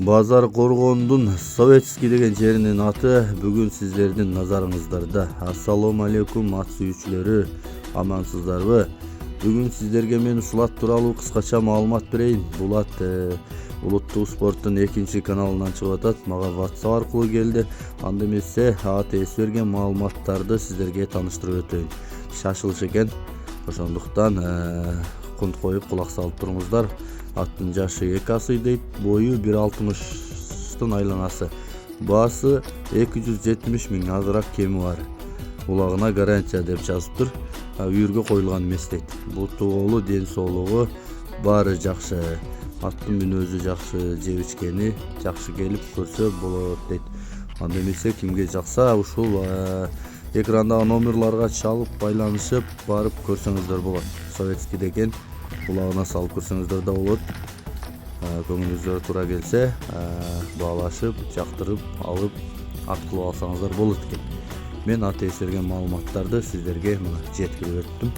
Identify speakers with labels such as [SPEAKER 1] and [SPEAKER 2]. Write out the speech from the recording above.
[SPEAKER 1] Базар Коргондун Советский деген жеринин аты бүгүн сиздердин назарыңыздарда. Ассалому алейкум ат сүйүүчүлөрү, амансыздарбы? Бүгүн сиздерге мен ушул ат тууралуу кыскача маалымат берейин. Бул ат улуттук спорттун 2 каналынан чыгып атат. Мага WhatsApp аркылуу келди. Анда эмесе ат ээси берген маалыматтарды сиздерге тааныштырып өтөйүн. Шашылыш экен. Ошондуктан кунт коюп кулак салып туруңуздар. Аттын жашы 2 асый дейт, бою 1,60 айланасы. Баасы 270 миң, азыраак кеми бар. Улагына гарантия деп жазыптыр. Үйүргө коюлган эмес дейт. Буту колу, ден соолугу баары жакшы. Аттын мүнөзү жакшы, жеп ичкени жакшы келип көрсө болот дейт. Анда эмесе кимге жакса ушул экрандагы номерларга чалып байланышып барып көрсөңүздөр болот. Советский деген улагына салып көрсөңүздөр да болот. Көңүлүңүздөр туура келсе, баалашып, жактырып алып ат кылып алсаңыздар болот экен. Мен ат ээси берген маалыматтарды сиздерге жеткирип өттүм.